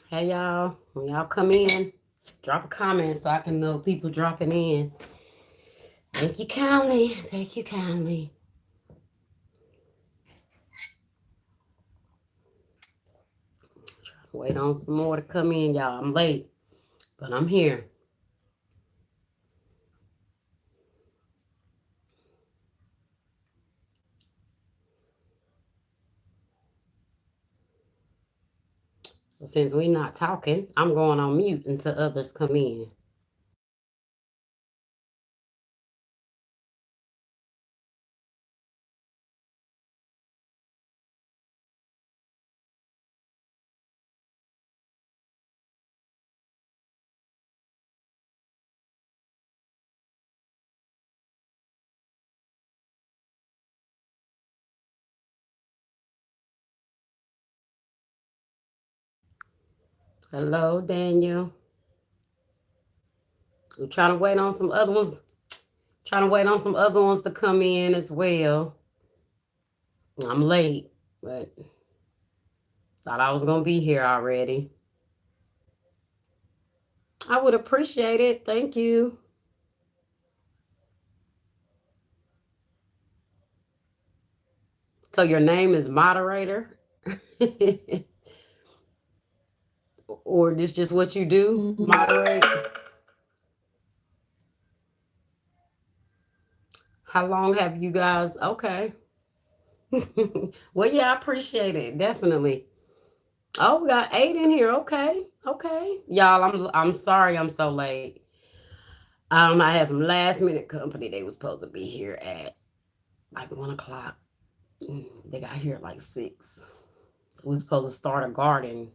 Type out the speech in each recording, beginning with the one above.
Hey y'all, when y'all come in, drop a comment so I can know people dropping in. Thank you kindly. Thank you kindly. Wait on some more to come in, y'all. I'm late, but I'm here. Since we're not talking, I'm going on mute until others come in. Hello, Daniel. We're trying to wait on some other ones. Trying to wait on some other ones to come in as well. I'm late, but thought I was gonna be here already. I would appreciate it. Thank you. So your name is moderator? Or this just what you do? Moderate? How long have you guys? Okay. Well, yeah, I appreciate it. Definitely. Oh, we got 8 in here. Okay. Okay. Y'all, I'm sorry I'm so late. I had some last minute company. They was supposed to be here at like 1 o'clock. They got here at like 6. We was supposed to start a garden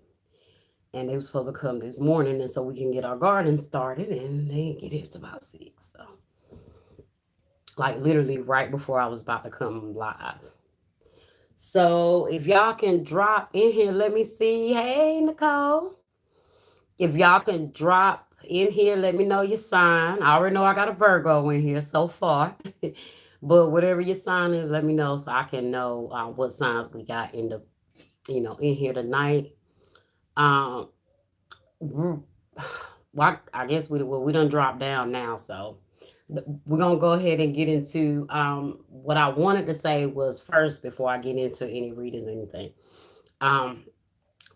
and they were supposed to come this morning and so we can get our garden started and they didn't get here till about 6. So like literally right before I was about to come live. So if y'all can drop in here, let me see. Hey, Nicole. If y'all can drop in here, let me know your sign. I already know I got a Virgo in here so far. But whatever your sign is, let me know so I can know what signs we got in the, in here tonight. Um, well, I guess we done dropped down now, so we're gonna go ahead and get into what I wanted to say was first before I get into any reading or anything. Um,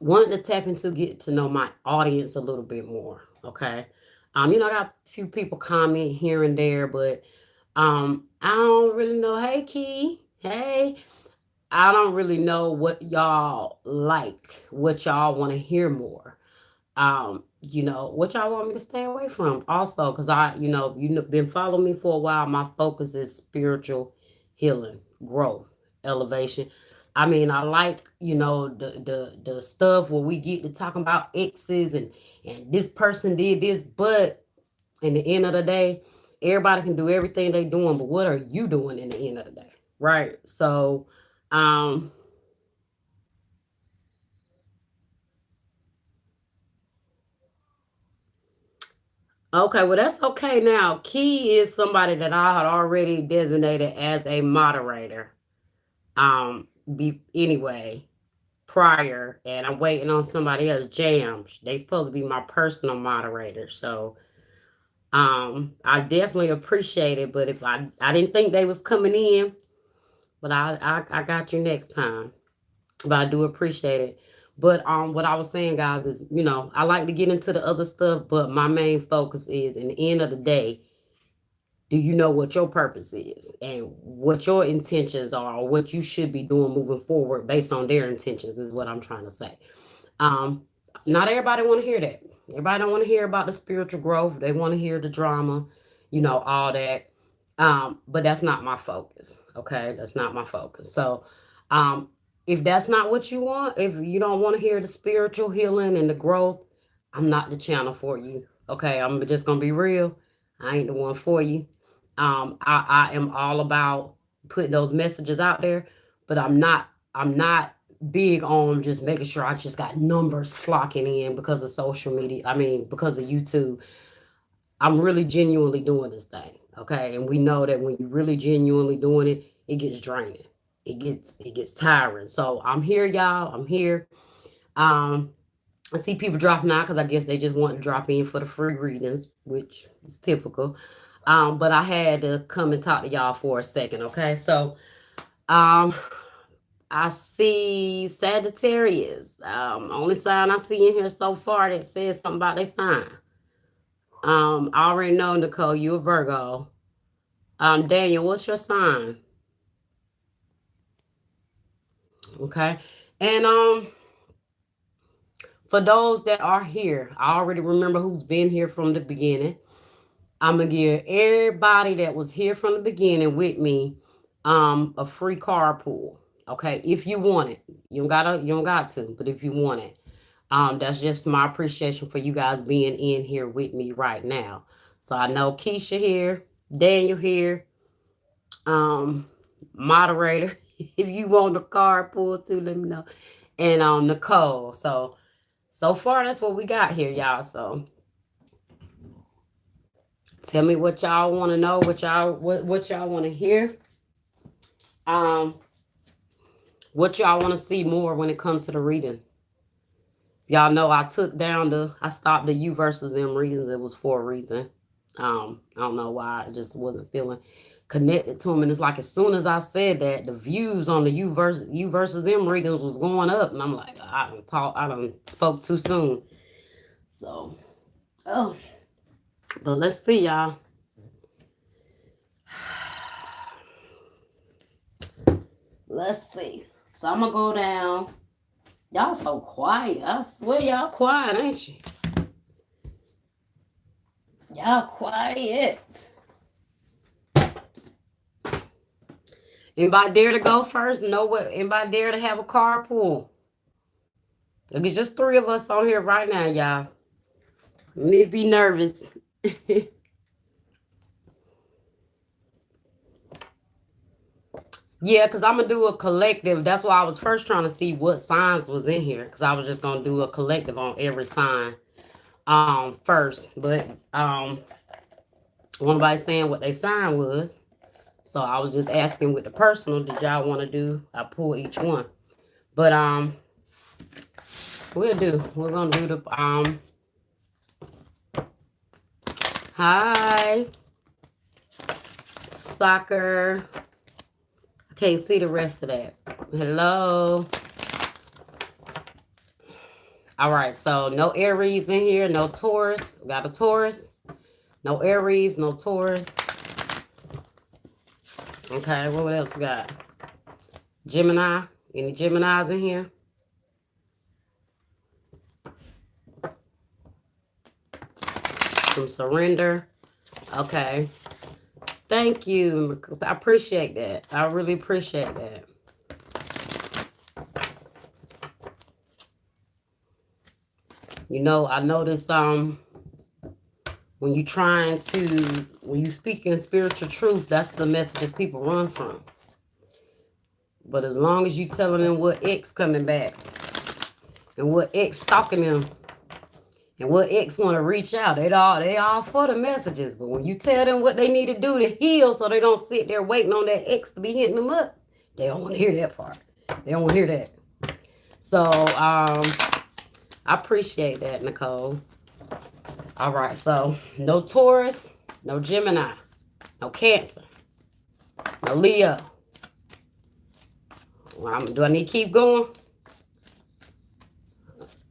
wanted to tap into get to know my audience a little bit more. Okay. I got a few people comment here and there, but I don't really know. Hey Key. Hey. I don't really know what y'all like, what y'all want to hear more. What y'all want me to stay away from also, because if you've been following me for a while, my focus is spiritual healing, growth, elevation. I mean, I like, the stuff where we get to talking about exes and this person did this, but in the end of the day, everybody can do everything they doing, but what are you doing in the end of the day? Right. So um okay, well that's okay now. Key is somebody that I had already designated as a moderator. Be anyway prior, and I'm waiting on somebody else. Jam, they supposed to be my personal moderator. So I definitely appreciate it. But if I didn't think they was coming in, but I got you next time. But I do appreciate it. But what I was saying, guys, is I like to get into the other stuff, but my main focus is in the end of the day, do you know what your purpose is and what your intentions are, or what you should be doing moving forward based on their intentions is what I'm trying to say. Um, Not everybody want to hear that. Everybody don't want to hear about the spiritual growth. They want to hear the drama, all that. But that's not my focus. Okay, that's not my focus. So, um, if that's not what you want, if you don't want to hear the spiritual healing and the growth, I'm not the channel for you. Okay, I'm just gonna be real. I ain't the one for you. I am all about putting those messages out there, but I'm not big on just making sure I just got numbers flocking in because of social media. I mean, because of YouTube. I'm really genuinely doing this thing. Okay. And we know that when you're really genuinely doing it, it gets draining. It gets tiring. So I'm here, y'all. I'm here. Um, I see people dropping out because I guess they just want to drop in for the free readings, which is typical. But I had to come and talk to y'all for a second. Okay. So um I see Sagittarius. Only sign I see in here so far that says something about their sign. I already know, Nicole, you a Virgo. Daniel, what's your sign? Okay. And for those that are here, I already remember who's been here from the beginning. I'm gonna give everybody that was here from the beginning with me a free card pool. Okay, if you want it. You don't got to, but if you want it. That's just my appreciation for you guys being in here with me right now. So I know Keisha here, Daniel here, um, moderator. If you want the card pull too, let me know. And Nicole. So far that's what we got here, y'all. So tell me what y'all want to know, what y'all want to hear. Um, what y'all want to see more when it comes to the reading. Y'all know I stopped the you versus them readings. It was for a reason. I don't know why. I just wasn't feeling connected to them. And it's like as soon as I said that, the views on the you versus them readings was going up. And I'm like, I done spoke too soon. So, oh, but let's see, y'all. Let's see. So I'm gonna go down. Y'all so quiet. I swear y'all quiet, ain't you? Y'all quiet. Anybody dare to go first? Know what? Anybody dare to have a carpool? Look, it's just 3 of us on here right now, y'all. Me be nervous. Yeah, because I'm going to do a collective. That's why I was first trying to see what signs was in here. Because I was just going to do a collective on every sign first. But nobody saying what their sign was. So I was just asking with the personal, did y'all want to do? I pull each one. But we're going to do the hi. Soccer. Can't see the rest of that. Hello. All right, so no Aries in here, no Taurus. We got a Taurus. No Aries, no Taurus. Okay, what else we got? Gemini. Any Geminis in here? Some surrender. Okay. Thank you. I appreciate that. I really appreciate that. I notice when you speak in spiritual truth, that's the messages people run from. But as long as you telling them what X coming back and what X stalking them and what X want to reach out, they all for the messages. But when you tell them what they need to do to heal so they don't sit there waiting on that X to be hitting them up, they don't want to hear that part. They don't want to hear that. So I appreciate that, Nicole. All right, so no Taurus, no Gemini, no Cancer, no Leo. Do I need to keep going?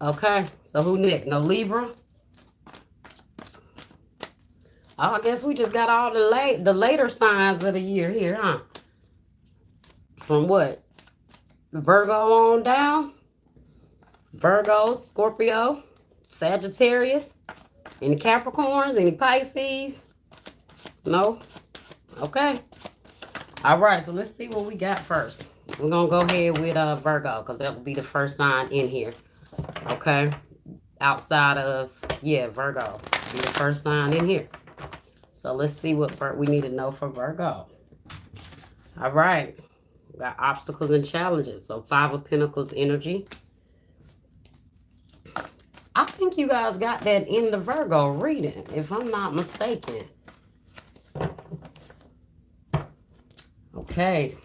Okay, so who next? No Libra? Oh, I guess we just got all the later signs of the year here, huh? From what? Virgo on down? Virgo, Scorpio, Sagittarius, any Capricorns, any Pisces? No? Okay. All right, so let's see what we got first. We're going to go ahead with Virgo because that will be the first sign in here. Okay. Outside of, yeah, Virgo. Be the first sign in here. So let's see what we need to know for Virgo. All right. We got obstacles and challenges. So 5 of Pentacles energy. I think you guys got that in the Virgo reading, if I'm not mistaken. Okay.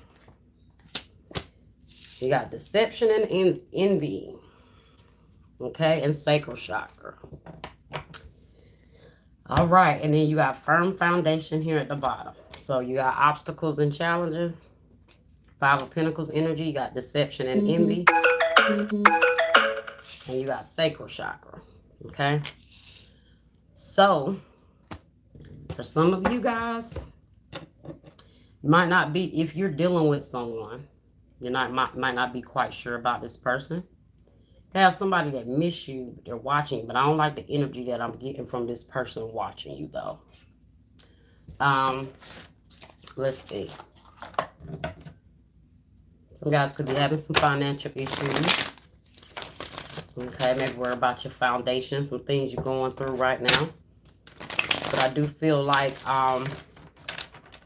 You got deception and envy. Okay, and sacral chakra. All right, and then you got firm foundation here at the bottom. So you got obstacles and challenges. 5 of Pentacles energy. You got deception and envy. And you got sacral chakra. Okay. So, for some of you guys, might not be, if you're dealing with someone, you might not be quite sure about this person. You have somebody that miss you, they're watching, but I don't like the energy that I'm getting from this person watching you though. Let's see. Some guys could be having some financial issues. Okay, maybe worry about your foundation, some things you're going through right now. But I do feel like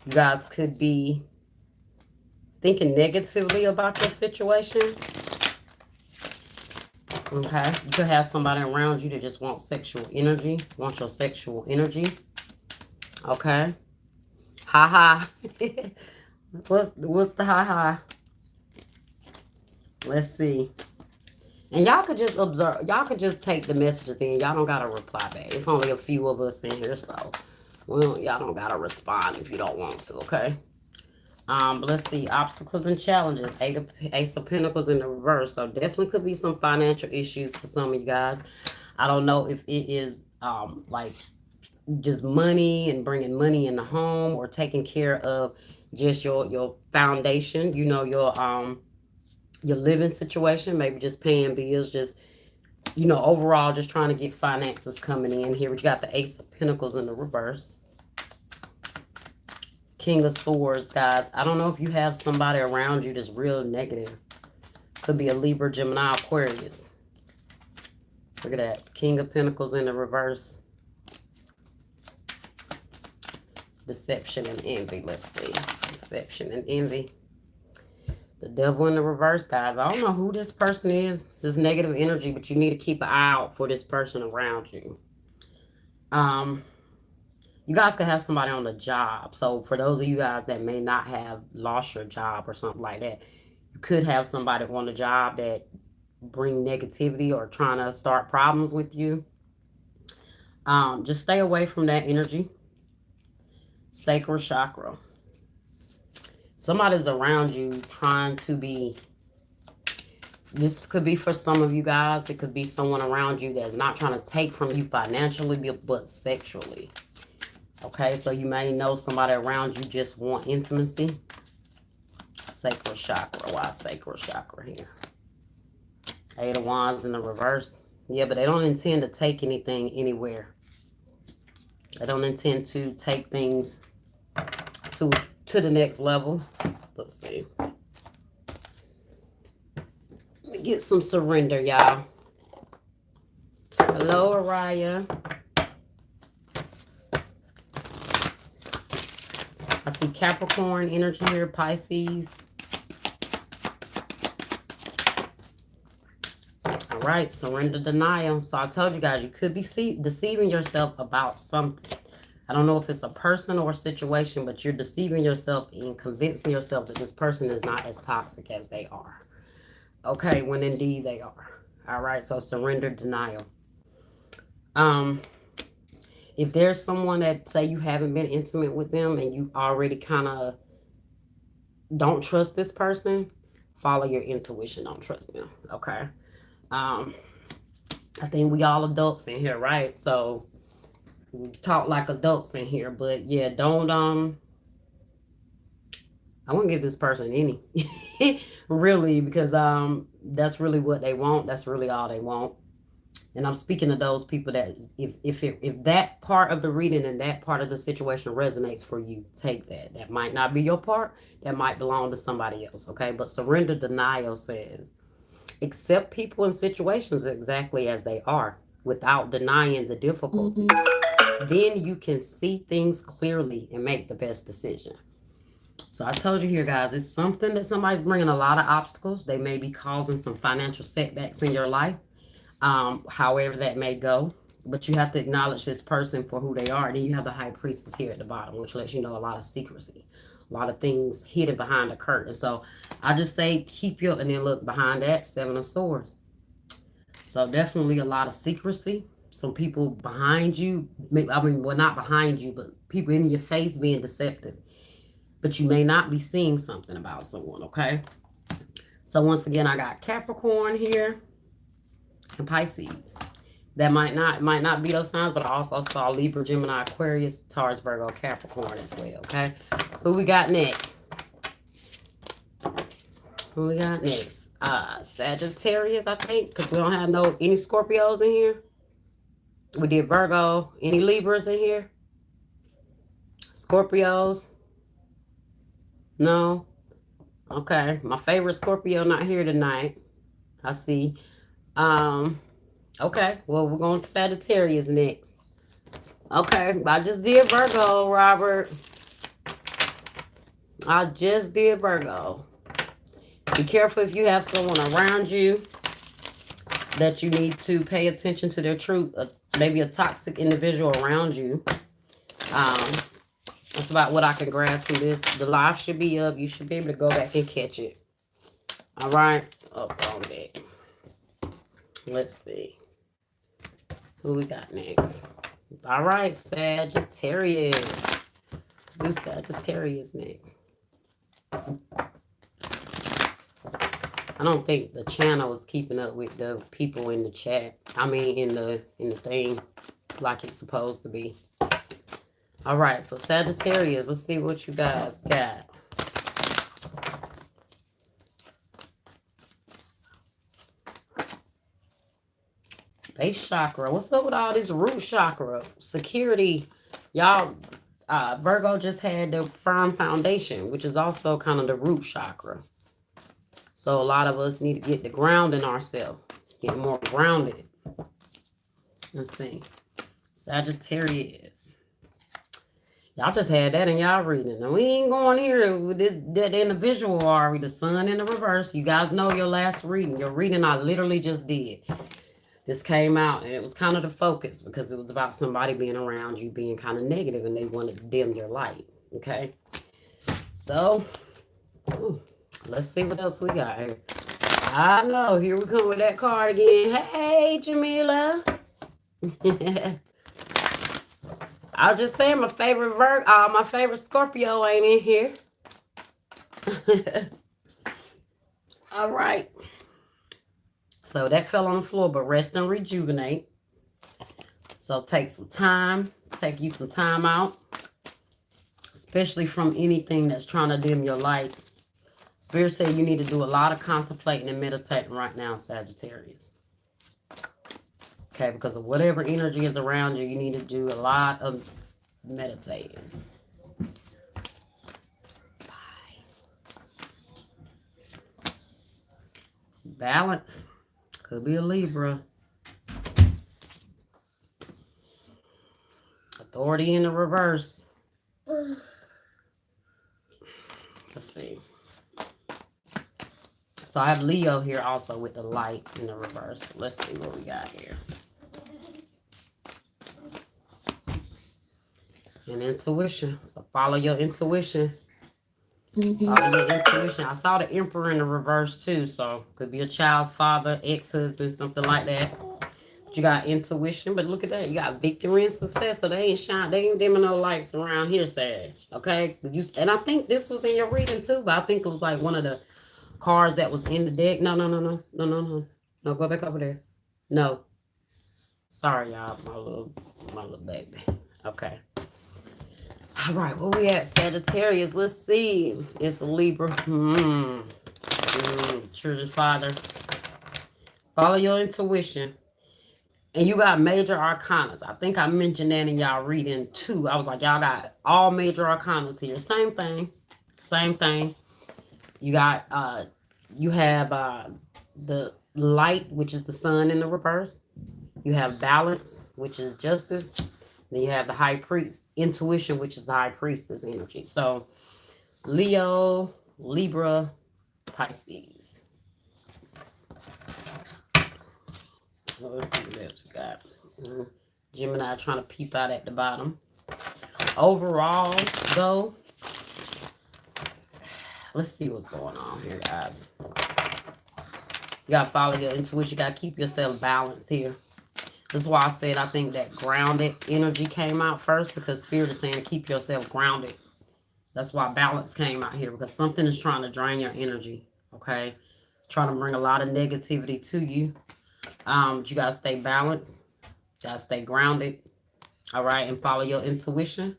you guys could be thinking negatively about your situation. Okay, you could have somebody around you that just wants sexual energy, wants your sexual energy. Okay, ha ha. what's the ha ha? Let's see. And y'all could just observe. Y'all could just take the messages in. Y'all don't got to reply back. It's only a few of us in here, so well, y'all don't got to respond if you don't want to, okay? But let's see. Obstacles and challenges. Ace of Pentacles in the reverse. So definitely could be some financial issues for some of you guys. I don't know if it is like just money and bringing money in the home or taking care of just your foundation. You know, your living situation, maybe just paying bills, just, you know, overall just trying to get finances coming in here. But you got the Ace of Pentacles in the reverse. King of Swords, guys. I don't know if you have somebody around you that's real negative. Could be a Libra, Gemini, Aquarius. Look at that. King of Pentacles in the reverse. Deception and envy. Let's see. Deception and envy. The Devil in the reverse, guys. I don't know who this person is, this negative energy, but you need to keep an eye out for this person around you. You guys could have somebody on the job. So for those of you guys that may not have lost your job or something like that, you could have somebody on the job that bring negativity or trying to start problems with you. Just stay away from that energy. Sacral chakra. Somebody's around you trying to be, this could be for some of you guys. It could be someone around you that's not trying to take from you financially, but sexually. Okay, so you may know somebody around you just want intimacy. Sacral chakra. Why sacral chakra here? 8 of Wands in the reverse. Yeah, but they don't intend to take anything anywhere. They don't intend to take things to the next level. Let's see. Let me get some surrender, y'all. Hello, Araya. I see Capricorn energy here, Pisces. All right, surrender, denial. So I told you guys, you could be deceiving yourself about something. I don't know if it's a person or a situation, but you're deceiving yourself and convincing yourself that this person is not as toxic as they are. Okay, when indeed they are. All right, so surrender, denial. If there's someone that, say you haven't been intimate with them and you already kind of don't trust this person, follow your intuition. Don't trust them, okay? I think we all adults in here, right? So we talk like adults in here, but yeah, don't I wouldn't give this person any. Really, because that's really what they want. That's really all they want. And I'm speaking to those people that if that part of the reading and that part of the situation resonates for you, take that. That might not be your part. That might belong to somebody else. Okay. But surrender denial says accept people and situations exactly as they are without denying the difficulty. Then you can see things clearly and make the best decision. So I told you here, guys, it's something that somebody's bringing a lot of obstacles. They may be causing some financial setbacks in your life, however that may go. But you have to acknowledge this person for who they are. And then you have the high priestess here at the bottom, which lets you know a lot of secrecy, a lot of things hidden behind the curtain. So I just say keep your, and then look behind that, 7 of Swords. So definitely a lot of secrecy. Some people behind you, I mean, well, not behind you, but people in your face being deceptive. But you may not be seeing something about someone, okay? So once again, I got Capricorn here and Pisces. That might not be those signs, but I also saw Libra, Gemini, Aquarius, Taurus, Virgo, Capricorn as well, okay? Who we got next? Who we got next? Sagittarius, I think, because we don't have any Scorpios in here. We did Virgo. Any Libras in here? Scorpios? No? Okay. My favorite Scorpio not here tonight. I see. Okay. Well, we're going to Sagittarius next. Okay. I just did Virgo, Robert. I just did Virgo. Be careful if you have someone around you that you need to pay attention to their truth. Maybe a toxic individual around you. That's about what I can grasp from this. The live should be up. You should be able to go back and catch it. All right. Up on that. Let's see. Who we got next? All right, Sagittarius. Let's do Sagittarius next. I don't think the channel is keeping up with the people in the chat. I mean, in the thing, like it's supposed to be. All right, so Sagittarius, let's see what you guys got. Base chakra. What's up with all this root chakra? Security. Y'all, Virgo just had the firm foundation, which is also kind of the root chakra. So a lot of us need to get the ground in ourselves. Get more grounded. Let's see. Sagittarius. Y'all just had that in y'all reading. Now we ain't going here with this that individual are we the sun in the reverse. You guys know your last reading. Your reading I literally just did. This came out and it was kind of the focus because it was about somebody being around you being kind of negative and they wanted to dim your light. Okay. So let's see what else we got here. I know. Here we come with that card again. Hey, Jamila. I was just saying my favorite my favorite Scorpio ain't in here. All right. So that fell on the floor, but rest and rejuvenate. So take some time. Take you some time out. Especially from anything that's trying to dim your light. Spirit said you need to do a lot of contemplating and meditating right now, Sagittarius. Okay, because of whatever energy is around you, you need to do a lot of meditating. Bye. Balance. Could be a Libra. Authority in the reverse. Let's see. So I have Leo here also with the light in the reverse. Let's see what we got here. And intuition. So follow your intuition. Follow your intuition. I saw the Emperor in the reverse too. So could be a child's father, ex-husband, something like that. But you got intuition. But look at that. You got victory and success. So they ain't dimming no lights around here, Sag. Okay? And I think this was in your reading too. But I think it was like one of the cards that was in the deck. No. No, go back over there. No. Sorry, y'all. My little baby. Okay. All right, where we at, Sagittarius? Let's see. It's a Libra. Children's father. Follow your intuition. And you got major arcanas. I think I mentioned that in y'all reading too. I was like, y'all got all major arcanas here. Same thing. Same thing. You got you have the light, which is the sun in the reverse. You have balance, which is justice. Then you have the high priest, intuition, which is the high priestess energy. So Leo, Libra, Pisces. Well, let's see what else we got. Gemini trying to peep out at the bottom. Overall, though, let's see what's going on here, guys. You got to follow your intuition. You got to keep yourself balanced here. This is why I said I think that grounded energy came out first, because Spirit is saying to keep yourself grounded. That's why balance came out here, because something is trying to drain your energy, okay? Trying to bring a lot of negativity to you. But you got to stay balanced. You got to stay grounded, all right? And follow your intuition,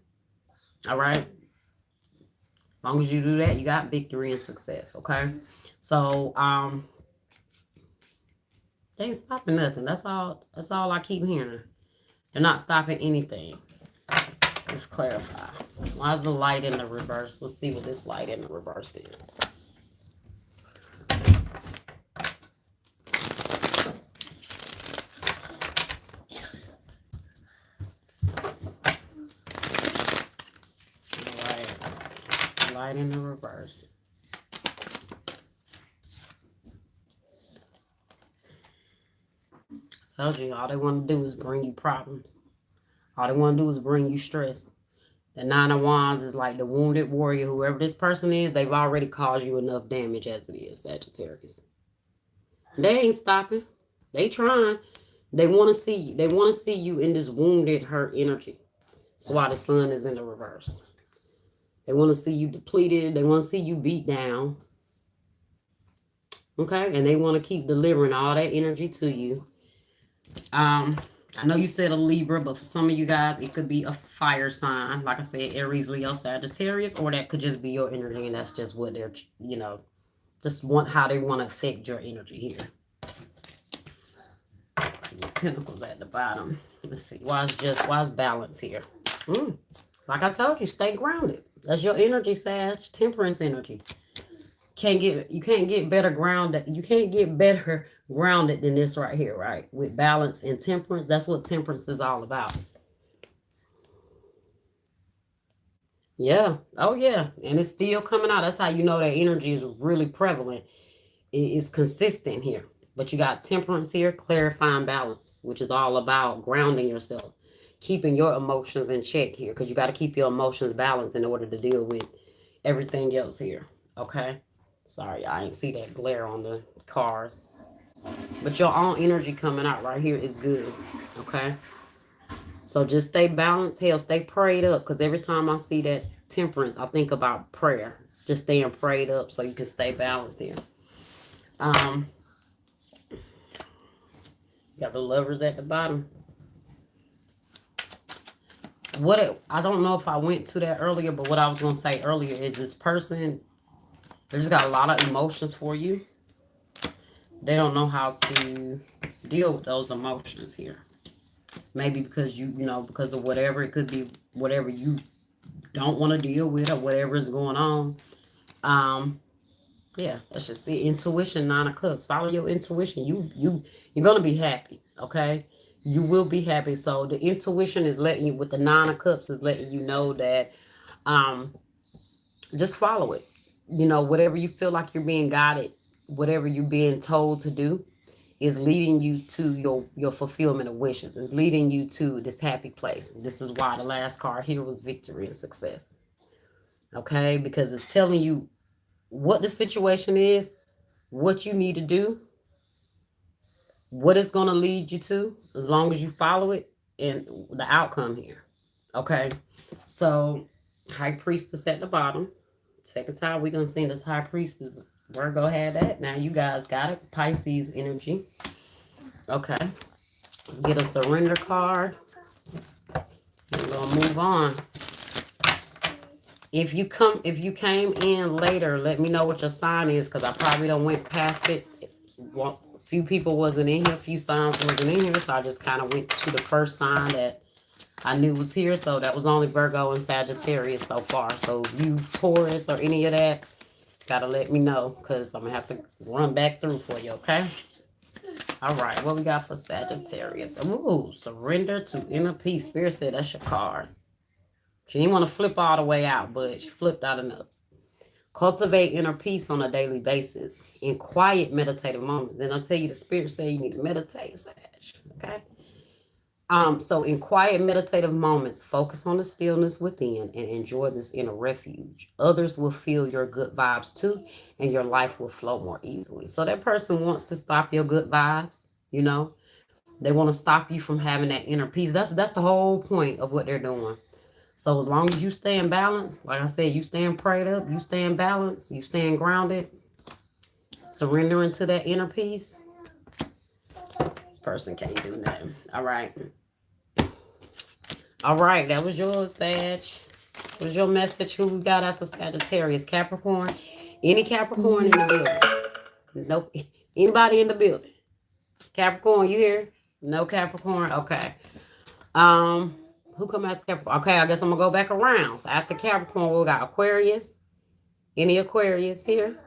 all right? As long as you do that, you got victory and success, okay? So, they ain't stopping nothing. That's all I keep hearing. They're not stopping anything. Let's clarify. Why is the light in the reverse? Let's see what this light in the reverse is. All right, let's see. Light in the reverse. Told you, all they want to do is bring you problems. All they want to do is bring you stress. The Nine of Wands is like the wounded warrior. Whoever this person is, they've already caused you enough damage as it is, Sagittarius. They ain't stopping. They trying. They want to see you. They want to see you in this wounded, hurt energy. That's why the sun is in the reverse. They want to see you depleted. They want to see you beat down. Okay? And they want to keep delivering all that energy to you. I know you said a Libra, but for some of you guys, it could be a fire sign. Like I said, Aries, Leo, Sagittarius, or that could just be your energy, and that's just what they're, just how they want to affect your energy here. Two Pentacles at the bottom. Let's see. Why is balance here? Like I told you, stay grounded. That's your energy, Sag. Temperance energy. You can't get better grounded. You can't get better grounded than this right here, right? With balance and temperance. That's what temperance is all about. Yeah. Oh, yeah. And it's still coming out. That's how you know that energy is really prevalent. It's consistent here. But you got temperance here, clarifying balance, which is all about grounding yourself, keeping your emotions in check here, because you got to keep your emotions balanced in order to deal with everything else here. Okay? Sorry, I ain't see that glare on the cars. But your own energy coming out right here is good. Okay? So just stay balanced. Hell, stay prayed up. Because every time I see that temperance, I think about prayer. Just staying prayed up so you can stay balanced here. You got the Lovers at the bottom. I don't know if I went to that earlier, but what I was going to say earlier is this person, they just got a lot of emotions for you. They don't know how to deal with those emotions here. Maybe because because of whatever. It could be whatever you don't want to deal with or whatever is going on. Yeah, let's just see. Intuition, Nine of Cups. Follow your intuition. You're gonna be happy, okay? You will be happy. So the intuition is letting you, with the Nine of Cups, is letting you know that just follow it. Whatever you feel like you're being guided, whatever you're being told to do, is leading you to your fulfillment of wishes. It's leading you to this happy place. This is why the last card here was victory and success. Okay? Because it's telling you what the situation is, what you need to do, what it's going to lead you to, as long as you follow it, and the outcome here. Okay? So, High Priestess at the bottom. Second time we're going to see this High Priestess. Virgo had that. Now you guys got it. Pisces energy. Okay. Let's get a surrender card. We're going to move on. If you came in later, let me know what your sign is, because I probably don't went past it. A few people wasn't in here, a few signs wasn't in here, so I just kind of went to the first sign that I knew was here. So that was only Virgo and Sagittarius so far. So you Taurus or any of that, gotta let me know, because I'm gonna have to run back through for you, okay? All right, what we got for Sagittarius? Ooh, surrender to inner peace. Spirit said that's your card. She didn't want to flip all the way out, but she flipped out enough. Cultivate inner peace on a daily basis in quiet meditative moments. Then I'll tell you, the spirit say you need to meditate, Sag. Okay. So in quiet meditative moments, focus on the stillness within and enjoy this inner refuge. Others will feel your good vibes too, and your life will flow more easily. So that person wants to stop your good vibes, you know. They want to stop you from having that inner peace. That's the whole point of what they're doing. So as long as you stay in balance, like I said, you staying prayed up, you staying balanced, you staying grounded, surrendering to that inner peace, this person can't do nothing. All right. All right, that was yours, Sag. What was your message? Who we got after Sagittarius? Capricorn? Any Capricorn in the building? Nope. Anybody in the building? Capricorn, you here? No Capricorn? Okay. Who come after Capricorn? Okay, I guess I'm gonna go back around. So after Capricorn, we got Aquarius. Any Aquarius here?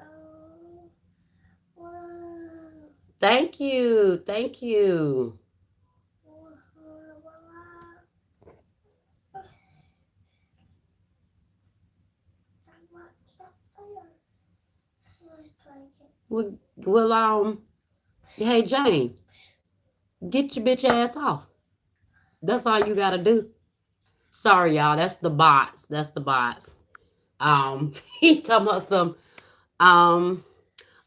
Thank you. Thank you. Well, hey, James, get your bitch ass off. That's all you gotta do. Sorry, y'all. That's the bots. That's the bots. He talking about some,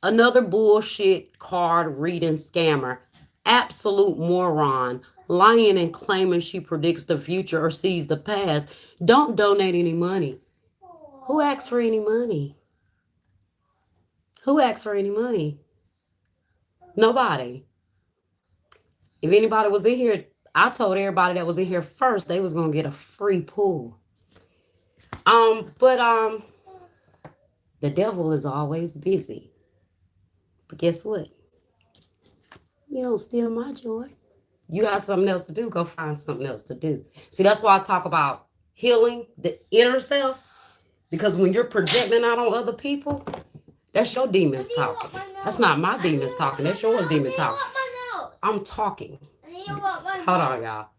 another bullshit card reading scammer. Absolute moron. Lying and claiming she predicts the future or sees the past. Don't donate any money. Who asked for any money? Who asked for any money? Nobody. If anybody was in here, I told everybody that was in here first they was gonna get a free pool. But the devil is always busy. But guess what? You don't steal my joy. You got something else to do, go find something else to do. See, that's why I talk about healing the inner self. Because when you're projecting out on other people, that's your demons talking. That's not my demons talking. That's yours demon talking. I'm talking. Hold on, y'all.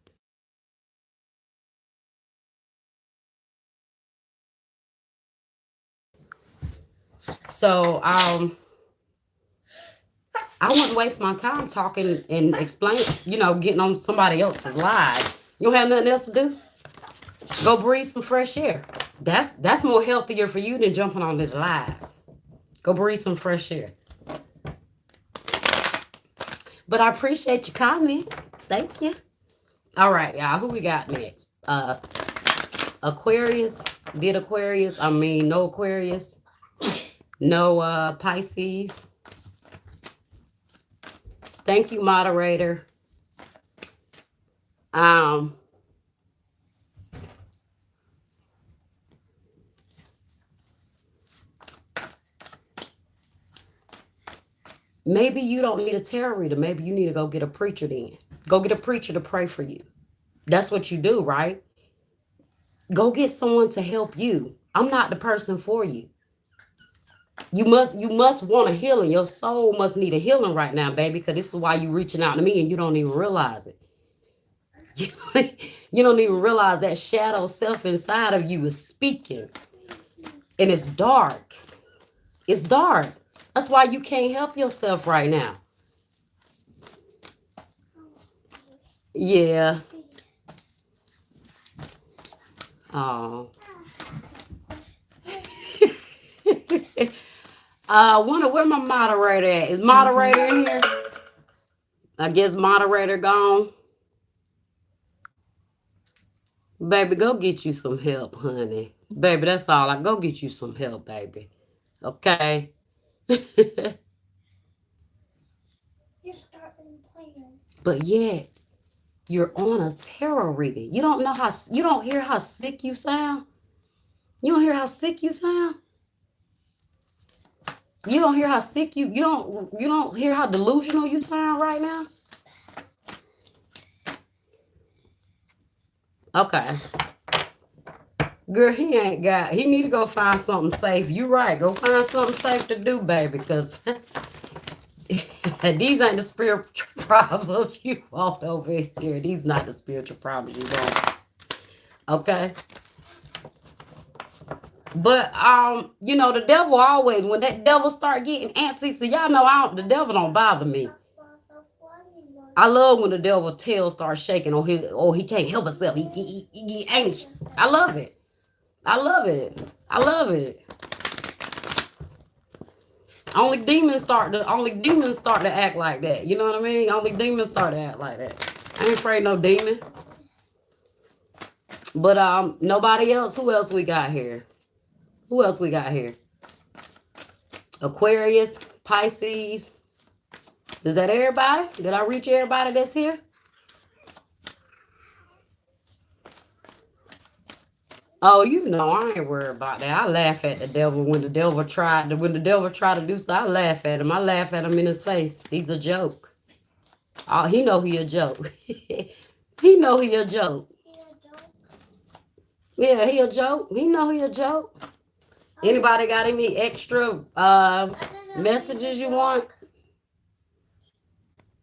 So I wouldn't waste my time talking and explaining, getting on somebody else's live. You don't have nothing else to do? Go breathe some fresh air. That's more healthier for you than jumping on this live. Go breathe some fresh air. But I appreciate your comment. Thank you. All right, y'all. Who we got next? Aquarius. Did Aquarius? No Aquarius. No Pisces. Thank you, moderator. Maybe you don't need a tarot reader. Maybe you need to go get a preacher then. Go get a preacher to pray for you. That's what you do, right? Go get someone to help you. I'm not the person for you. You must want a healing. Your soul must need a healing right now, baby, because this is why you're reaching out to me and you don't even realize it. You don't even realize that shadow self inside of you is speaking. And it's dark. It's dark. That's why you can't help yourself right now. Yeah. Oh. Wonder where my moderator at? Is moderator in here? I guess moderator gone. Baby, go get you some help, honey. Baby, that's all. Go get you some help, baby. Okay. You're starting playing. But yet, you're on a tarot reading. You don't hear how sick you sound? You don't hear how sick you sound? You don't hear how sick you don't hear how delusional you sound right now? Okay. Girl, he need to go find something safe. You right. Go find something safe to do, baby, because these ain't the spiritual problems you want over here. These not the spiritual problems you want. Okay. But you know, the devil always, when that devil start getting antsy, so y'all know the devil don't bother me. I love when the devil tail starts shaking or he can't help himself. He get anxious. I love it. I love it. I love it. Only demons start to act like that. You know what I mean? Only demons start to act like that. I ain't afraid no demon. But nobody else. Who else we got here? Who else we got here? Aquarius, Pisces. Is that everybody? Did I reach everybody that's here? Oh, you know, I ain't worried about that. I laugh at the devil when the devil tried to do so. I laugh at him. I laugh at him in his face. He's a joke. Oh, he know he a joke. He know he a joke. Yeah, he a joke. He know he a joke. Anybody got any extra messages you want?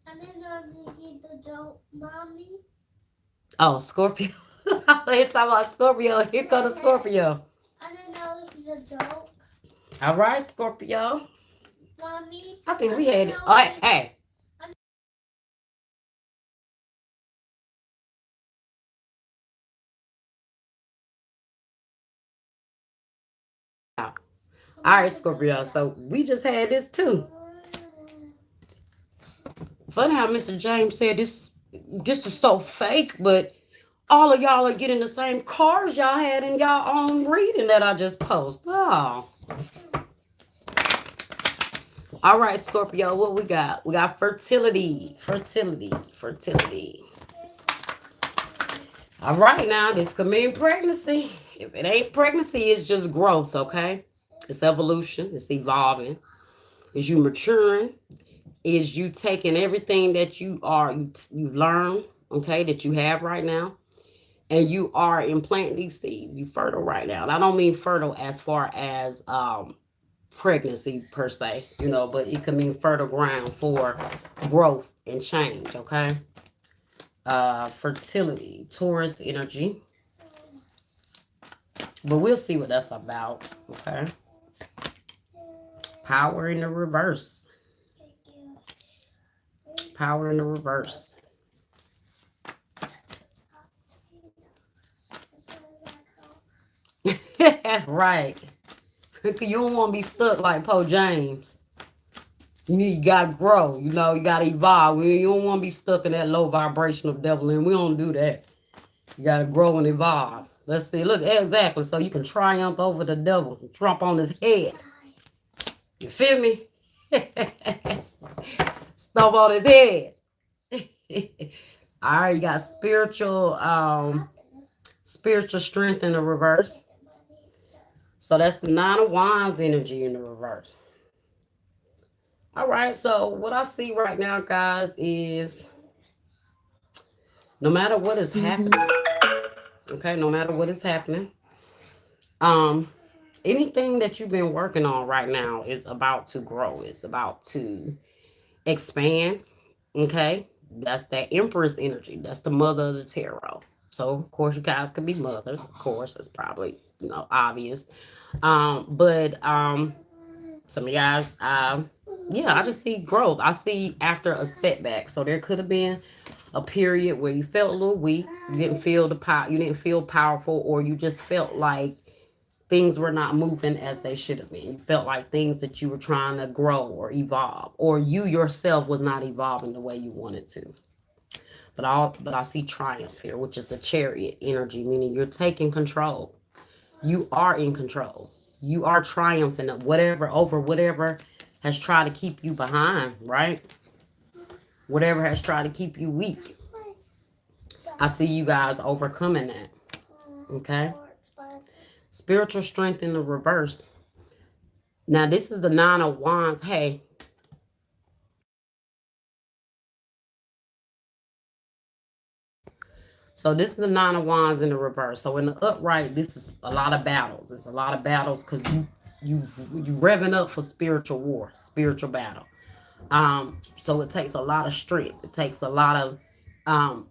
I didn't know he's a joke, mommy. Oh, Scorpio. It's about Scorpio. Here comes Scorpio. I didn't know he's a joke. All right, Scorpio. Mommy. I think we had it. All right, hey. All right, Scorpio. So we just had this too. Funny how Mr. James said this is so fake, but all of y'all are getting the same cards y'all had in y'all own reading that I just posted. Oh. All right, Scorpio, what we got? We got fertility. All right, now, this could mean pregnancy. If it ain't pregnancy, it's just growth, okay? It's evolution. It's evolving. It's you maturing. Is you taking everything that you've learned, okay, that you have right now, and you are implanting these seeds. You fertile right now. And I don't mean fertile as far as pregnancy per se, you know, but it could mean fertile ground for growth and change, okay? Fertility, Taurus energy. But we'll see what that's about, okay? Power in the reverse. Power in the reverse. Right. You don't want to be stuck like Poe James. You gotta grow, you know, you gotta evolve. You don't want to be stuck in that low vibrational devil, and we don't do that. You gotta grow and evolve. Let's see. Look, exactly. So you can triumph over the devil, trump on his head. You feel me? Stomp on his head. All right, you got spiritual strength in the reverse. So that's the Nine of Wands energy in the reverse. All right, so what I see right now, guys, is no matter what is happening, okay, no matter what is happening, anything that you've been working on right now is about to grow. It's about to expand, okay? That's that Empress energy. That's the mother of the tarot. So, of course, you guys could be mothers. Of course, it's probably, you know, obvious. But some of you guys, yeah, I just see growth. I see after a setback. So there could have been a period where you felt a little weak. You didn't feel you didn't feel powerful, or you just felt like things were not moving as they should have been. You felt like things that you were trying to grow or evolve, or you yourself was not evolving the way you wanted to. But I see triumph here, which is the Chariot energy, meaning you're taking control. You are in control. You are triumphing over whatever has tried to keep you behind, right? Whatever has tried to keep you weak. I see you guys overcoming that. Okay? Spiritual strength in the reverse. Now, this is the Nine of Wands. Hey, so this is the Nine of Wands in the reverse. So in the upright, this is a lot of battles. It's a lot of battles because you revving up for spiritual war, spiritual battle. So it takes a lot of strength. It takes a lot of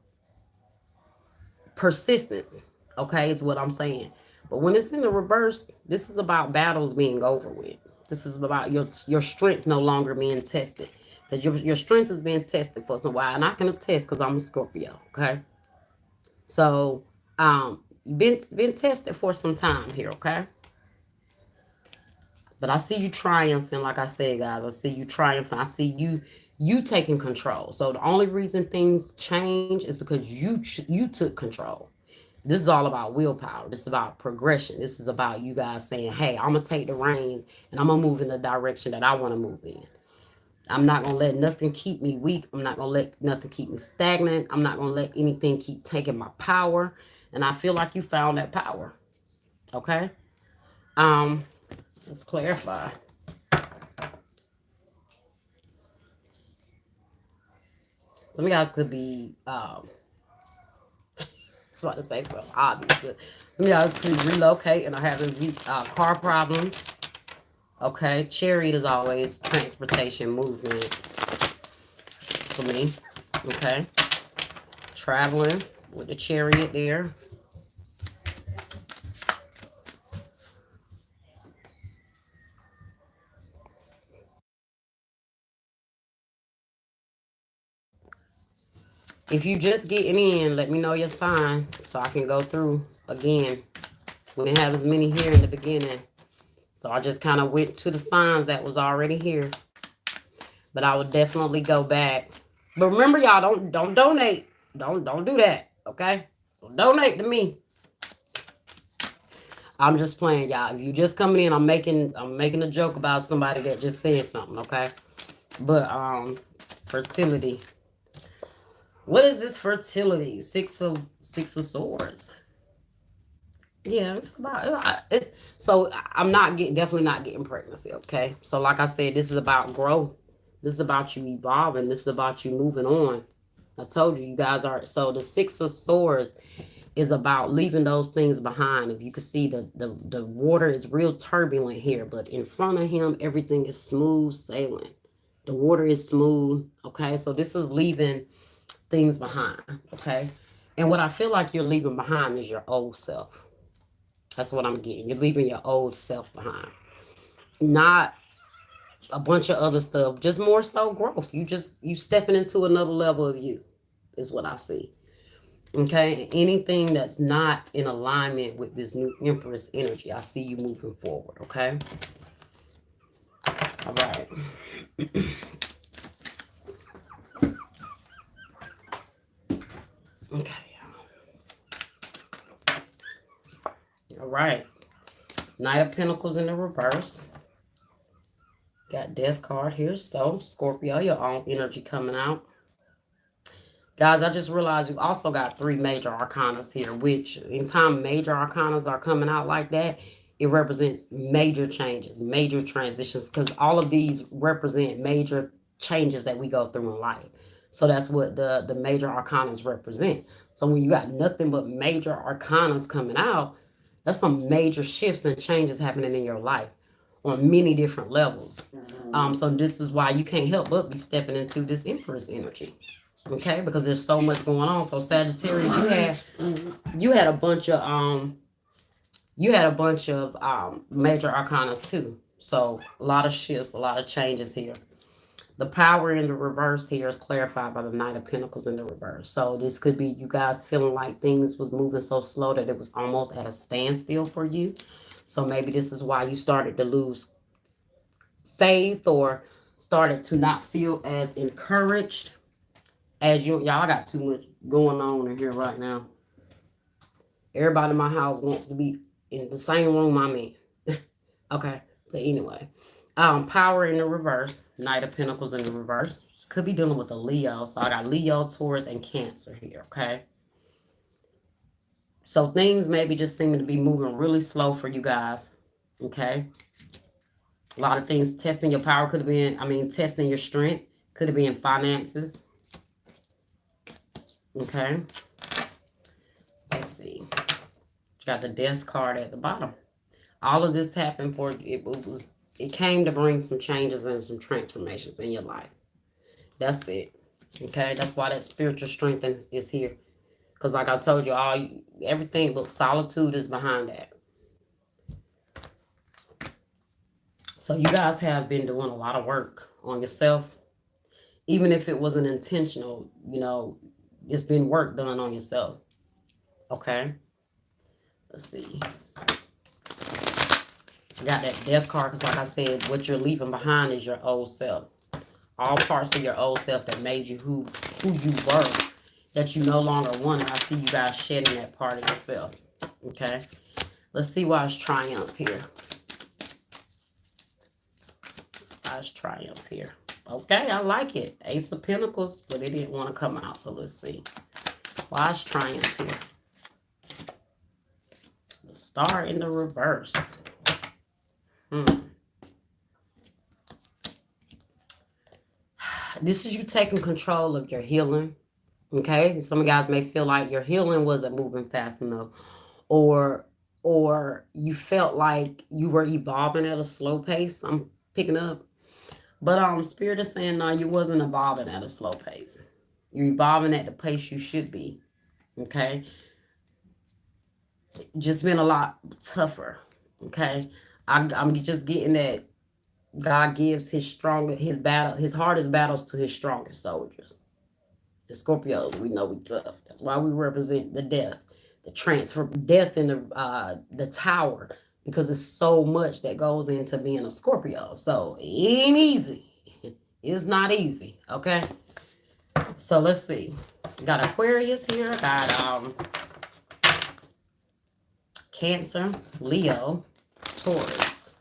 persistence. Okay, is what I'm saying. But when it's in the reverse, this is about battles being over with. This is about your strength no longer being tested. Because your strength is being tested for some while. And I can attest because I'm a Scorpio. Okay. So you've been tested for some time here, okay? But I see you triumphing, like I said, guys. I see you triumphing. I see you taking control. So the only reason things change is because you took control. This is all about willpower. This is about progression. This is about you guys saying, hey, I'm going to take the reins and I'm going to move in the direction that I want to move in. I'm not going to let nothing keep me weak. I'm not going to let nothing keep me stagnant. I'm not going to let anything keep taking my power. And I feel like you found that power. Okay? Let's clarify. Some of you guys could be I was about to say something obvious, but some of you guys could relocate and are having car problems. Okay, chariot is always transportation movement for me. Okay, traveling with the chariot there. If you just getting in, let me know your sign so I can go through again. We didn't have as many here in the beginning. So I just kind of went to the signs that was already here. But I would definitely go back. But remember, y'all, don't donate. Don't do that, okay? Don't donate to me. I'm just playing, y'all. If you just coming in, I'm making a joke about somebody that just said something, okay? But fertility. What is this fertility? Six of Swords. Yeah, it's about it's so I'm not getting definitely not getting pregnancy, okay? So like I said, this is about growth. This is about you evolving. This is about you moving on. I told you, you guys are so the Six of Swords is about leaving those things behind. If you can see the water is real turbulent here, but in front of him, everything is smooth sailing. The water is smooth. Okay, so this is leaving things behind. Okay, and what I feel like you're leaving behind is your old self. That's what I'm getting. You're leaving your old self behind. Not a bunch of other stuff, just more so growth. You stepping into another level of you is what I see. Okay, anything that's not in alignment with this new Empress energy, I see you moving forward. Okay, all right. Okay. All right. Knight of Pentacles in the reverse. Got Death card here. So, Scorpio, your own energy coming out. Guys, I just realized you also got 3 major arcanas here, which in time major arcanas are coming out like that, it represents major changes, major transitions, because all of these represent major changes that we go through in life. So that's what the major arcanas represent. So when you got nothing but major arcanas coming out, that's some major shifts and changes happening in your life on many different levels. So this is why you can't help but be stepping into this Empress energy. Okay, because there's so much going on. So Sagittarius, you had a bunch of major arcanas too. So a lot of shifts, a lot of changes here. The power in the reverse here is clarified by the Knight of Pentacles in the reverse. So this could be you guys feeling like things was moving so slow that it was almost at a standstill for you. So maybe this is why you started to lose faith or started to not feel as encouraged as you. Y'all got too much going on in here right now. Everybody in my house wants to be in the same room I'm in. Okay, but anyway. Power in the reverse. Knight of Pentacles in the reverse. Could be dealing with a Leo. So I got Leo, Taurus, and Cancer here, okay? So things maybe just seeming to be moving really slow for you guys. Okay. A lot of things testing your power could have been, testing your strength. Could have been finances. Okay. Let's see. You got the death card at the bottom. All of this happened for it came to bring some changes and some transformations in your life. That's it. Okay. That's why that spiritual strength is here. Because like I told you, everything, but solitude is behind that. So you guys have been doing a lot of work on yourself. Even if it wasn't intentional, it's been work done on yourself. Okay. Let's see. I got that death card because like I said, what you're leaving behind is your old self. All parts of your old self that made you who you were, that you no longer want. I see you guys shedding that part of yourself. Okay. Let's see why it's triumph here. Why it's triumph here. Okay, I like it. Ace of Pentacles, but it didn't want to come out. So let's see. Why is triumph here? The star in the reverse. This is you taking control of your healing. Okay, some of you guys may feel like your healing wasn't moving fast enough, or you felt like you were evolving at a slow pace. I'm picking up, but Spirit is saying no, you wasn't evolving at a slow pace. You're evolving at the pace you should be. Okay, just been a lot tougher. Okay, I'm just getting that God gives his hardest battles to his strongest soldiers. The Scorpios, we know we tough. That's why we represent the death, the transfer, death in the tower, because it's so much that goes into being a Scorpio. So it ain't easy. It's not easy. Okay. So let's see. Got Aquarius here. Got Cancer, Leo, Taurus.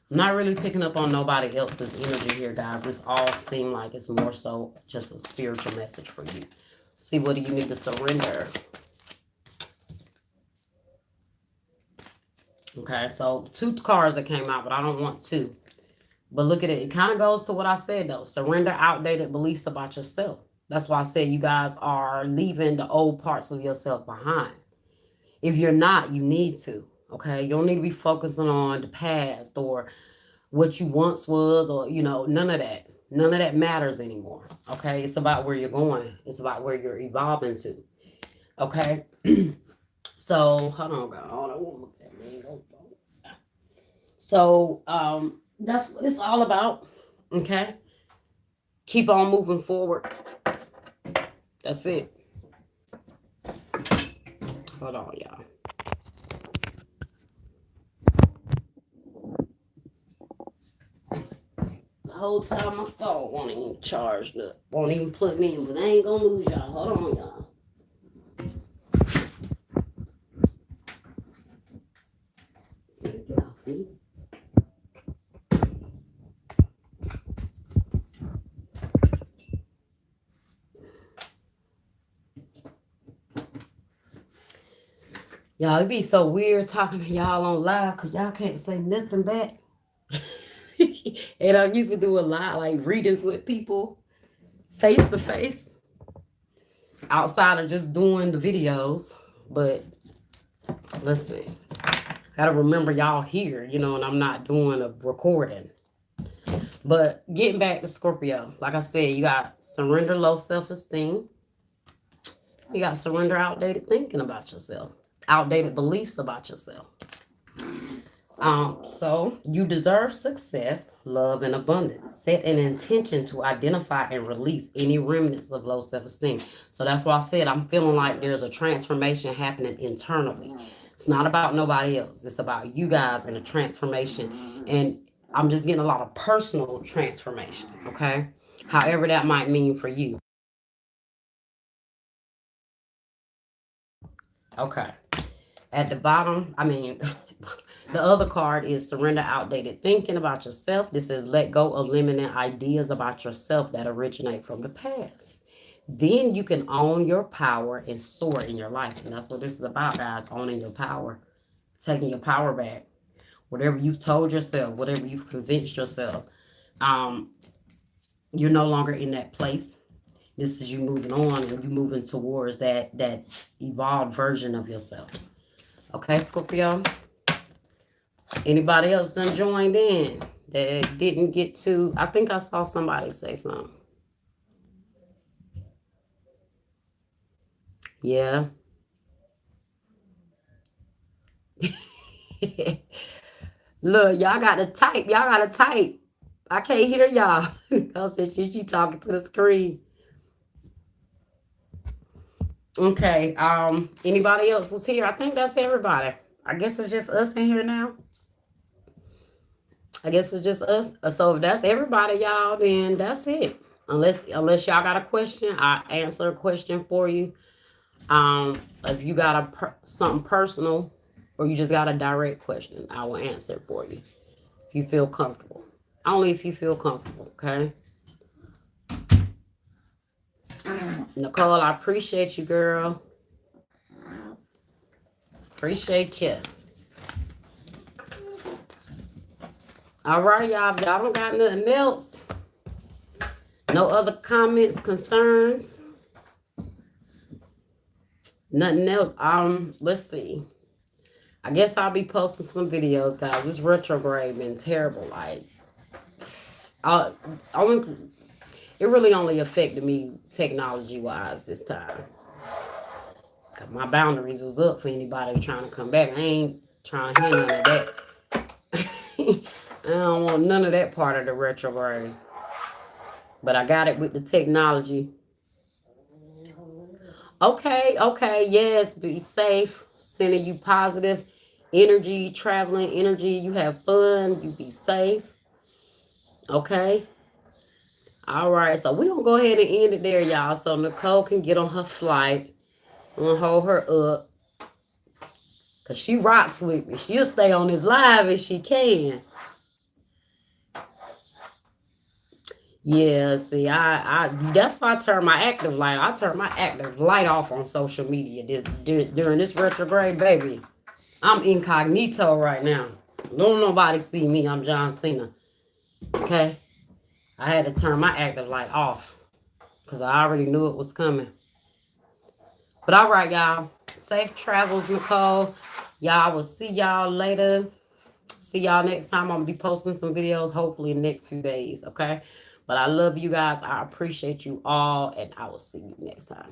I'm not really picking up on nobody else's energy here, guys. This all seems like it's more so just a spiritual message for you. See, what do you need to surrender? Okay, so 2 cards that came out, but I don't want 2. But look at it. It kind of goes to what I said, though. Surrender outdated beliefs about yourself. That's why I said you guys are leaving the old parts of yourself behind. If you're not, you need to. Okay, you don't need to be focusing on the past or what you once was, or none of that. None of that matters anymore. Okay, it's about where you're going. It's about where you're evolving to. Okay, so hold on, girl. Hold on. So that's what it's all about. Okay, keep on moving forward. That's it. Hold on, y'all. The whole time my phone won't even charge up. Won't even plug me in, but I ain't gonna lose y'all. Hold on, y'all. Get off me. Y'all, it be so weird talking to y'all on live because y'all can't say nothing back. And I used to do a lot like readings with people face to face outside of just doing the videos. But let's see. Gotta remember y'all here, and I'm not doing a recording. But getting back to Scorpio, like I said, you got surrender low self-esteem. You got surrender outdated thinking about yourself. Outdated beliefs about yourself. So you deserve success, love, and abundance. Set an intention to identify and release any remnants of low self-esteem. So that's why I said I'm feeling like there's a transformation happening internally. It's not about nobody else. It's about you guys and a transformation. And I'm just getting a lot of personal transformation, okay? However that might mean for you. Okay. At the bottom, the other card is surrender outdated thinking about yourself. This is let go of limiting ideas about yourself that originate from the past. then you can own your power and soar in your life. And that's what this is about, guys. Owning your power, taking your power back. Whatever you've told yourself, whatever you've convinced yourself, you're no longer in that place. This is you moving on and you moving towards that evolved version of yourself. Okay, Scorpio? Anybody else done joined in that didn't get to? I think I saw somebody say something. Yeah. Look, y'all gotta type. Y'all gotta type. I can't hear y'all. Because you talking to the screen. Okay. Anybody else was here? I think that's everybody. I guess it's just us in here now. I guess it's just us. So if that's everybody, y'all, then that's it. Unless y'all got a question, I answer a question for you. If you got something personal, or you just got a direct question, I will answer it for you. If you feel comfortable. Only if you feel comfortable, okay? Nicole, I appreciate you, girl. Appreciate you. All right, y'all. If y'all don't got nothing else, no other comments, concerns, nothing else. Let's see. I guess I'll be posting some videos, guys. This retrograde been terrible. Like, it really only affected me technology-wise this time. Cause my boundaries was up for anybody trying to come back. I ain't trying to hear none of that. I don't want none of that part of the retrograde. But I got it with the technology. Okay, yes, be safe. Sending you positive energy, traveling energy. You have fun, you be safe. Okay. All right, so we're gonna go ahead and end it there, y'all. So Nicole can get on her flight. I'm gonna hold her up. Cause she rocks with me. She'll stay on this live if she can. Yeah, see, I that's why I turn my active light. I turn my active light off on social media during this retrograde, baby. I'm incognito right now. Don't nobody see me. I'm John Cena. Okay? I had to turn my active light off. Because I already knew it was coming. But all right, y'all. Safe travels, Nicole. Y'all will see y'all later. See y'all next time. I'm going to be posting some videos, hopefully in the next few days, okay? But I love you guys. I appreciate you all, and I will see you next time.